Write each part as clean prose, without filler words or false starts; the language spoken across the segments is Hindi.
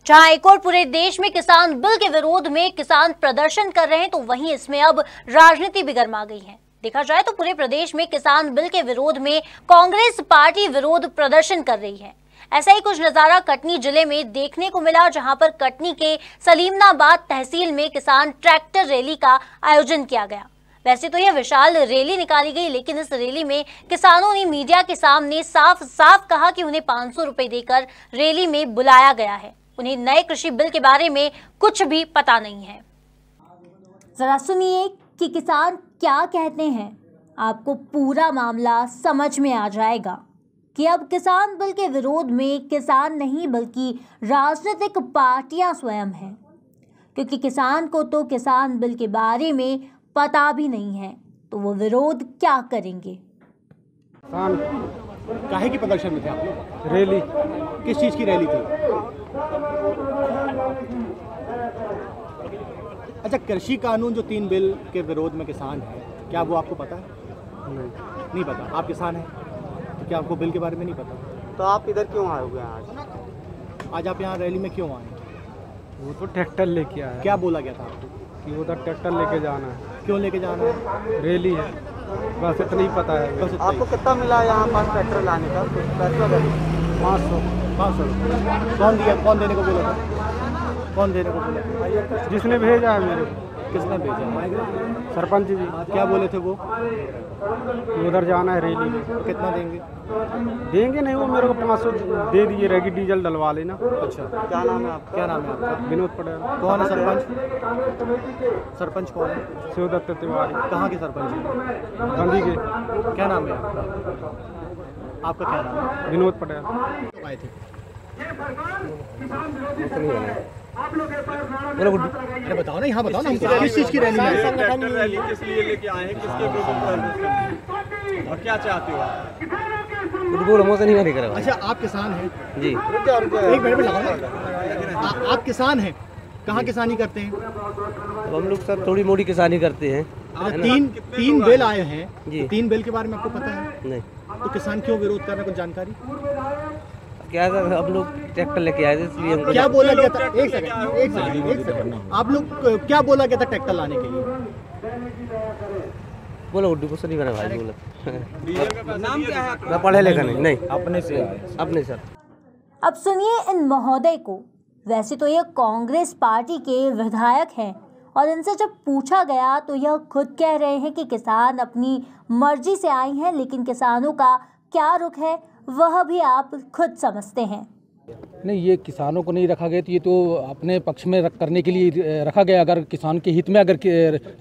जहां एक और पूरे देश में किसान बिल के विरोध में किसान प्रदर्शन कर रहे हैं, तो वहीं इसमें अब राजनीति भी गर्मा गई है। देखा जाए तो पूरे प्रदेश में किसान बिल के विरोध में कांग्रेस पार्टी विरोध प्रदर्शन कर रही है। ऐसा ही कुछ नजारा कटनी जिले में देखने को मिला, जहां पर कटनी के सलीमनाबाद तहसील में किसान ट्रैक्टर रैली का आयोजन किया गया। वैसे तो यह विशाल रैली निकाली गई, लेकिन इस रैली में किसानों ने मीडिया के सामने साफ साफ कहा कि उन्हें 500 रुपए देकर रैली में बुलाया गया है। उन्हें नए कृषि बिल के बारे में कुछ भी पता नहीं है। जरा सुनिए कि किसान क्या कहते हैं, आपको पूरा मामला समझ में आ जाएगा कि अब किसान बिल के विरोध में किसान नहीं बल्कि राजनीतिक पार्टियां स्वयं हैं, क्योंकि किसान को तो किसान बिल के बारे में पता भी नहीं है, तो वो विरोध क्या करेंगे। किसान काहे की प्रदर्शन में थे आप लोग? रैली। किस चीज की रैली थी? अच्छा, कृषि कानून जो 3 बिल के विरोध में किसान है, क्या वो आपको पता है? नहीं पता। आप किसान हैं तो क्या आपको बिल के बारे में नहीं पता? तो आप इधर क्यों आए हुए हैं आज आप यहाँ रैली में क्यों आए? वो तो ट्रैक्टर लेके आया। क्या बोला गया था आपको? कि उधर ट्रैक्टर लेके जाना है। क्यों लेके जाना है? रैली है, बस इतना ही पता है। बस आपको कितना मिला यहाँ पास ट्रैक्टर लाने का? कुछ पैसा लगे? 500 कौन दिया? कौन देने को बोला था? कौन देने को बोला था? जिसने भेजा है मेरे को। किसने भेजा? सरपंच जी। क्या बोले थे वो? कि उधर जाना है रैली में। कितना देंगे? देंगे नहीं, वो मेरे को 500 दे दिए रहेगी, डीजल डलवा लेना। अच्छा, क्या नाम है आपका? क्या नाम है आपका? विनोद पटेल। कौन है सरपंच? सरपंच कौन है? शिवदत्त तिवारी। कहाँ के सरपंच हैं? गांधी के। क्या नाम है आपका? आपका क्या नाम है? विनोद पटेल। कब आए थे? अरे बताओ ना, यहाँ बताओ ना, किस चीज़ की रैली है? संगठन रैली किस लिए लेके आए हैं? किसके विरुद्ध और क्या चाहते हो आप? बोलो, मुझसे नहीं मैंने करा। अच्छा, आप किसान हैं जी। एक मिनट में लगाओ ना। आप किसान हैं, कहाँ किसानी करते हैं? अब हम लोग सर थोड़ी मोड़ी किसानी करते हैं। तीन बिल आए हैं जी। 3 बिल के बारे में आपको पता है? नहीं। तो किसान क्यों विरोध कर रहे हैं, कुछ जानकारी? क्या सर, हम लोग ट्रैक्टर लेके आए थे इसलिए हमको। क्या बोला गया था? एक सेकंड। आप लोग क्या बोला गया था ट्रैक्टर लाने के लिए? बोलो, उर्दू को नहीं मेरा भाई बोला। नाम क्या है आपका? मैं पढ़े लिखा नहीं। अपने से अपने सर। अब सुनिए इन महोदय को। वैसे तो ये कांग्रेस पार्टी के विधायक हैं, और इनसे जब पूछा गया तो यह खुद कह रहे हैं कि किसान अपनी मर्जी से आए हैं, लेकिन किसानों का क्या रुख है वह भी आप खुद समझते हैं। नहीं, ये किसानों को नहीं रखा गया, तो ये तो अपने पक्ष में करने के लिए रखा गया। अगर किसान के हित में अगर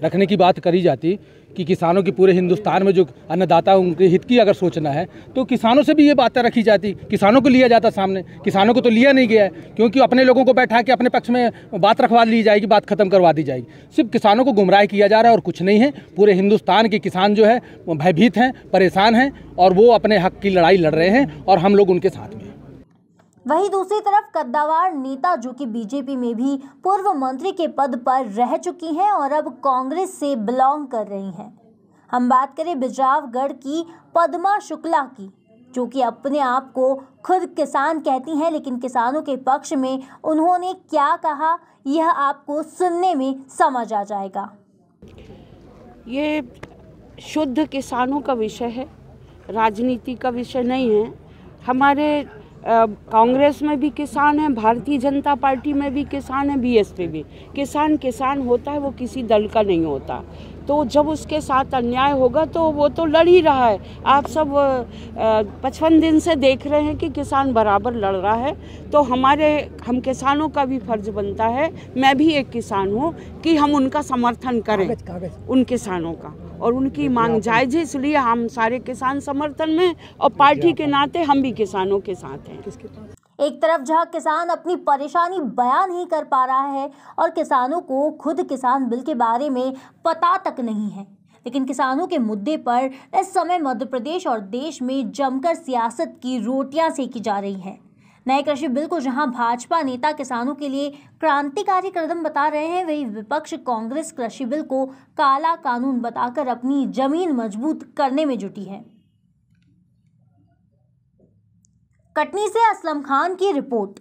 रखने की बात करी जाती कि किसानों की पूरे हिंदुस्तान में जो अन्नदाता उनके हित की अगर सोचना है, तो किसानों से भी ये बातें रखी जाती, किसानों को लिया जाता सामने। किसानों को तो लिया नहीं गया है, क्योंकि अपने लोगों को बैठा के अपने पक्ष में बात रखवा ली जाएगी, बात खत्म करवा दी जाएगी। सिर्फ किसानों को गुमराह किया जा रहा है और कुछ नहीं है। पूरे हिंदुस्तान के किसान जो है वो भयभीत हैं, परेशान हैं, और वो अपने हक की लड़ाई लड़ रहे हैं, और हम लोग उनके साथ में। वहीं दूसरी तरफ कद्दावर नेता जो कि बीजेपी में भी पूर्व मंत्री के पद पर रह चुकी हैं और अब कांग्रेस से बिलोंग कर रही हैं। हम बात करें बिजावगढ़ की पद्मा शुक्ला की, जो कि अपने आप को खुद किसान कहती हैं, लेकिन किसानों के पक्ष में उन्होंने क्या कहा यह आपको सुनने में समझ आ जाएगा। ये शुद्ध किसानों का विषय है, राजनीति का विषय नहीं है। हमारे कांग्रेस में भी किसान हैं, भारतीय जनता पार्टी में भी किसान है, बीएसपी भी किसान होता है, वो किसी दल का नहीं होता। तो जब उसके साथ अन्याय होगा तो वो तो लड़ ही रहा है। आप सब 55 दिन से देख रहे हैं कि किसान बराबर लड़ रहा है। तो हम किसानों का भी फर्ज बनता है, मैं भी एक किसान हूँ, कि हम उनका समर्थन करें, उन किसानों का, और उनकी मांग जायज़ है, इसलिए हम सारे किसान समर्थन में, और पार्टी के नाते हम भी किसानों के साथ हैं। एक तरफ जहां किसान अपनी परेशानी बयान नहीं कर पा रहा है और किसानों को खुद किसान बिल के बारे में पता तक नहीं है, लेकिन किसानों के मुद्दे पर इस समय मध्य प्रदेश और देश में जमकर सियासत की रोटियां सेकी जा रही हैं। नए कृषि बिल को जहां भाजपा नेता किसानों के लिए क्रांतिकारी कदम बता रहे हैं, वहीं विपक्ष कांग्रेस कृषि बिल को काला कानून बताकर अपनी जमीन मजबूत करने में जुटी है। कटनी से असलम खान की रिपोर्ट।